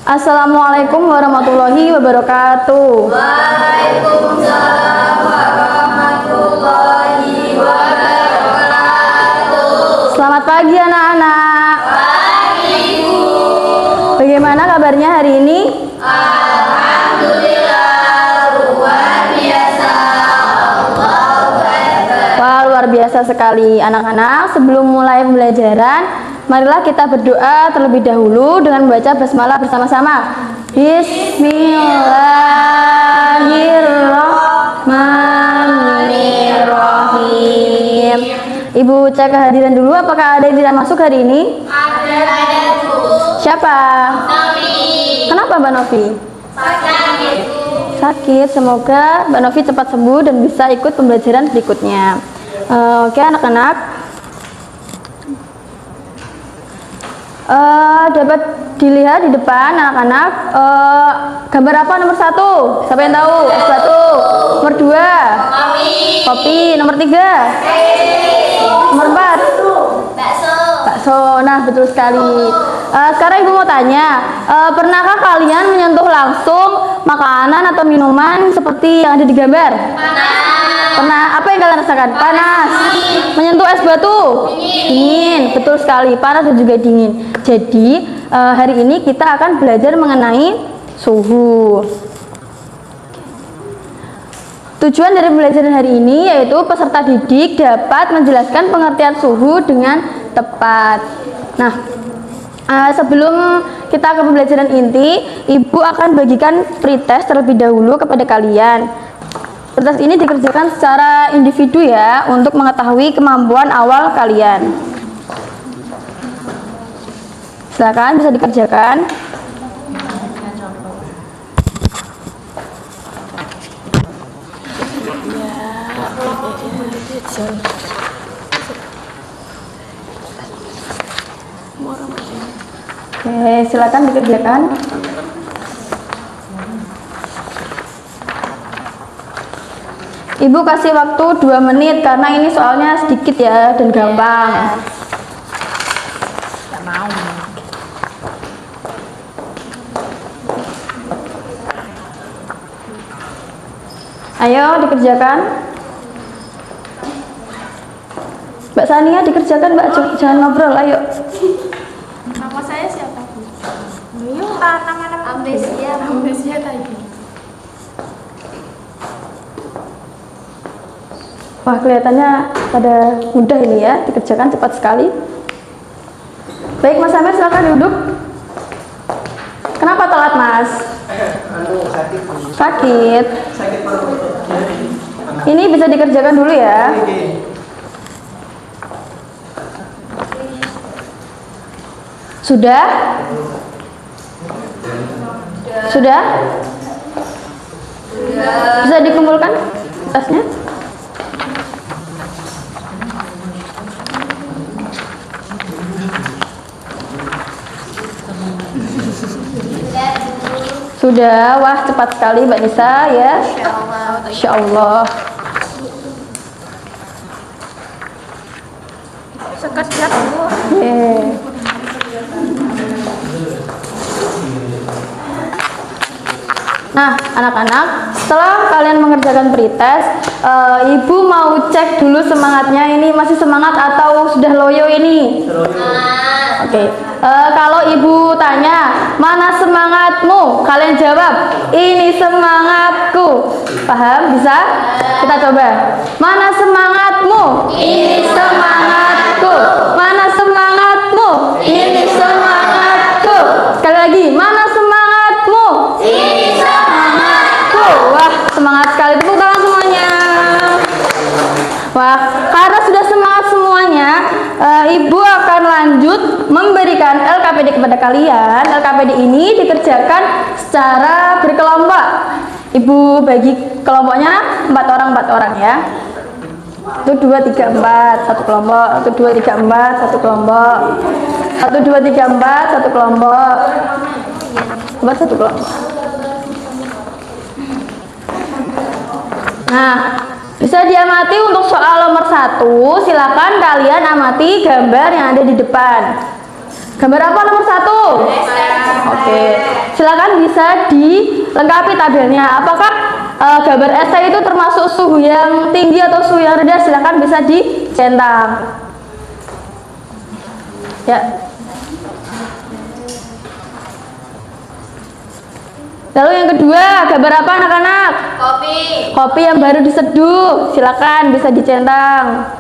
Assalamualaikum warahmatullahi wabarakatuh. Waalaikumsalam warahmatullahi wabarakatuh. Selamat pagi anak-anak. Pagi Bu. Bagaimana kabarnya hari ini? Alhamdulillah luar biasa. Allahu Akbar. Wah, luar biasa sekali anak-anak. Sebelum mulai pembelajaran, marilah kita berdoa terlebih dahulu dengan membaca basmalah bersama-sama. Bismillahirrahmanirrahim. Ibu cek kehadiran dulu, apakah ada yang tidak masuk hari ini? Ada Bu. Siapa? Novi. Kenapa Mbak Novi? Sakit Bu. Sakit, semoga Mbak Novi cepat sembuh dan bisa ikut pembelajaran berikutnya. Oke anak-anak, dapat dilihat di depan anak-anak gambar apa nomor 1? Siapa yang tahu? S1. Nomor 2? Kopi. Nomor 3? Nomor 4? Bakso. Bakso. Nah, betul sekali. Sekarang Ibu mau tanya, pernahkah kalian menyentuh langsung makanan atau minuman seperti yang ada di gambar? Pernah. Apa yang kalian rasakan? Panas. Menyentuh es batu? Dingin. Betul sekali, panas dan juga dingin. Jadi hari ini kita akan belajar mengenai suhu. Tujuan dari pembelajaran hari ini yaitu peserta didik dapat menjelaskan pengertian suhu dengan tepat. Nah, sebelum kita ke pembelajaran inti, Ibu akan bagikan pretest terlebih dahulu kepada kalian. Pretest ini dikerjakan secara individu ya, untuk mengetahui kemampuan awal kalian. Silakan bisa dikerjakan. Oke, silakan dikerjakan. Ibu kasih waktu 2 menit karena ini soalnya sedikit ya dan gampang. Ayo dikerjakan. Mbak Sania dikerjakan, Mbak, jangan ngobrol, ayo. Nama saya siapa Bu? Yuk, Nama-nama Ambesia. Ambesia tadi. Wah, kelihatannya pada mudah ini ya, dikerjakan cepat sekali. Baik, Mas Amir silakan duduk. Kenapa telat, Mas? Sakit. Ini bisa dikerjakan dulu ya. Sudah? Sudah? Bisa dikumpulkan tasnya? Sudah, wah cepat sekali Mbak Nisa ya. Insya Allah. Sekejap Bu. Nah, anak-anak, setelah kalian mengerjakan pretest, Ibu mau cek dulu semangatnya, ini masih semangat atau sudah loyo ini? Oke. Kalau Ibu tanya, mana semangatmu? Kalian jawab, ini semangatku. Paham? Bisa? Kita coba. Mana semangatmu? Ini semangatku. Mana semangatmu? Ini semangatku. Sekali lagi, mana semangatmu? Ini semangatku. Wah, semangat sekali. Tepuk tangan semuanya. Wah, karena sudah semangat semuanya, Ibu akan lanjut memberikan LKPD kepada kalian. LKPD ini dikerjakan secara berkelompok. Ibu bagi kelompoknya 4 orang ya. 1, 2, 3, 4 satu kelompok. 1, 2, 3, 4 satu kelompok. 1, 2, 3, 4 satu kelompok. 4 satu kelompok. Nah, Bisa diamati untuk soal nomor 1. Silakan kalian amati gambar yang ada di depan. Gambar apa nomor 1? Oke. Silakan bisa dilengkapi tabelnya. Apakah gambar ST itu termasuk suhu yang tinggi atau suhu yang rendah? Silakan bisa dicentang. Ya. Lalu yang kedua, gambar apa anak-anak? Kopi. Kopi yang baru diseduh, silakan bisa dicentang.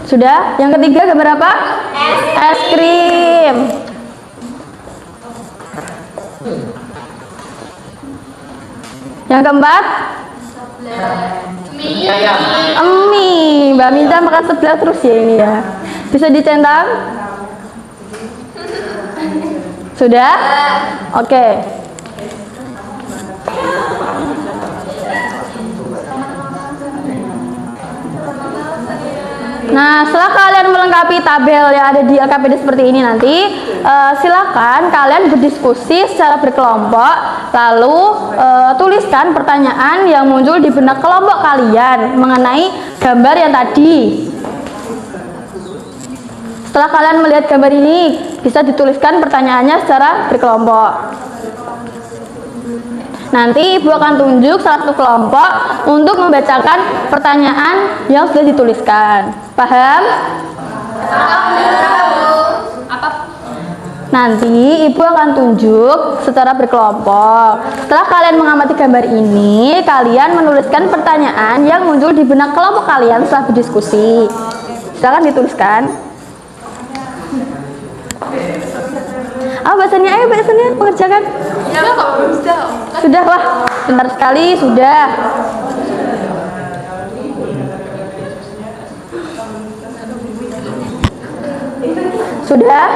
Sudah? Yang ketiga gambar apa? Es krim. Yang keempat? Mie. Mbak Minta makan sebelah terus ya ini ya. Bisa dicentang? Sudah? Oke. Nah, setelah kalian melengkapi tabel yang ada di LKPD seperti ini nanti, silakan kalian berdiskusi secara berkelompok, lalu tuliskan pertanyaan yang muncul di benak kelompok kalian mengenai gambar yang tadi. Setelah kalian melihat gambar ini, bisa dituliskan pertanyaannya secara berkelompok. Nanti ibu akan tunjuk salah satu kelompok untuk membacakan pertanyaan yang sudah dituliskan. Paham? Nanti ibu akan tunjuk secara berkelompok. Setelah kalian mengamati gambar ini, kalian menuliskan pertanyaan yang muncul di benak kelompok kalian setelah berdiskusi. Silakan dituliskan. Bahasanya, ayo bahasanya mengerjakan. Ya kok belum bisa. Sudah wah, bentar sekali sudah. Sudah?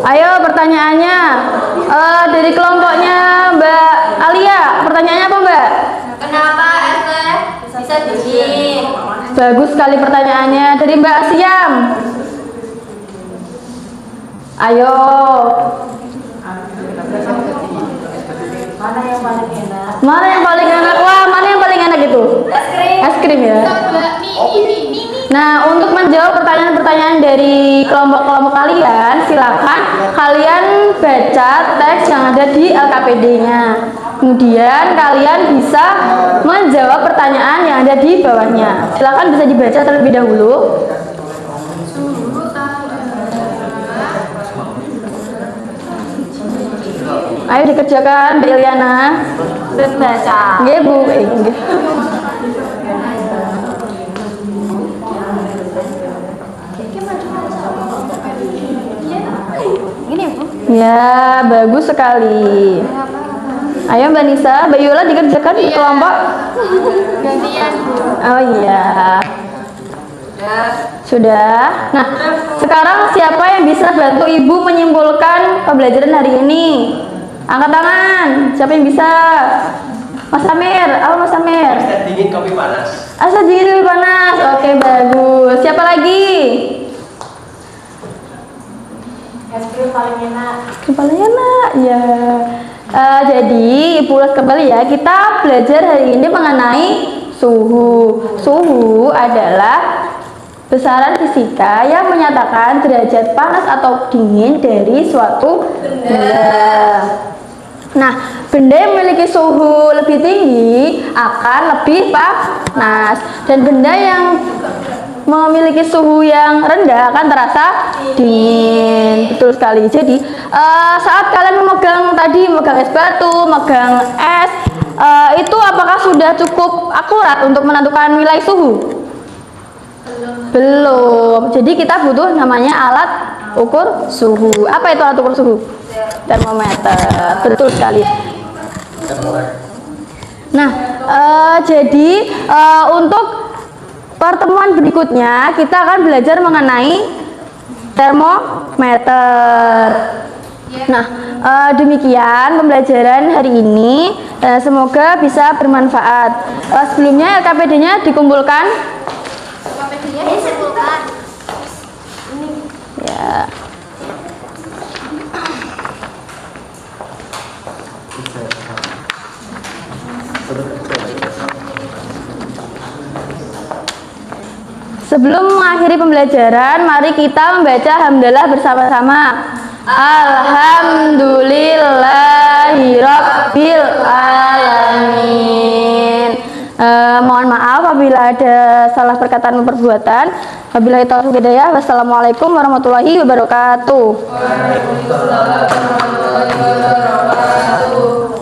Ayo pertanyaannya dari kelompoknya Mbak Alia. Pertanyaannya apa Mbak? Kenapa es teh bisa dingin? Bagus sekali pertanyaannya dari Mbak Siam. Ayo. Mana yang paling enak? Mana yang paling enak? Wah, mana yang paling enak itu? Es krim. Es krim ya. Nah, untuk menjawab pertanyaan-pertanyaan dari kelompok-kelompok kalian, silakan kalian baca teks yang ada di LKPD-nya. Kemudian kalian bisa menjawab pertanyaan yang ada di bawahnya. Silakan bisa dibaca terlebih dahulu. Ayo dikerjakan, Mbak Iliana. Baca. Nggih, Bu. Nggih. Ini Bu. Ya, bagus sekali. Ayo Mbak Nisa, Mbak Yola dikerjakan di kelompok. Gantian Bu. Oh iya. Sudah. Nah, sekarang siapa yang bisa bantu Ibu menyimpulkan pembelajaran hari ini? Angkat tangan. Siapa yang bisa? Mas Amir. Halo Mas Amir. Es dingin kopi panas. Asa dingin dulu panas. Oke, bagus. Siapa lagi? Es krim paling enak. Kepala enak. Ya. Jadi, Ibu ulas kembali ya. Kita belajar hari ini mengenai suhu. Suhu adalah besaran fisika yang menyatakan derajat panas atau dingin dari suatu benda. Nah, benda yang memiliki suhu lebih tinggi akan lebih panas, dan benda yang memiliki suhu yang rendah akan terasa dingin. Betul sekali. Jadi saat kalian memegang es batu, megang es, itu apakah sudah cukup akurat untuk menentukan nilai suhu? Belum. Jadi kita butuh namanya alat ukur suhu. Apa itu alat ukur suhu? Termometer. Betul sekali. Nah, jadi untuk pertemuan berikutnya kita akan belajar mengenai termometer. Nah, demikian pembelajaran hari ini. Semoga bisa bermanfaat. Sebelumnya LKPD-nya dikumpulkan. Ini sebutkan. Ya. Sebelum mengakhiri pembelajaran, mari kita membaca hamdalah bersama-sama. Alhamdulillahirabbil alamin. Mohon maaf apabila ada salah perkataan dan perbuatan. Wabillahi taufiq hidayah. Wassalamualaikum warahmatullahi wabarakatuh. Waalaikumsalam warahmatullahi wabarakatuh.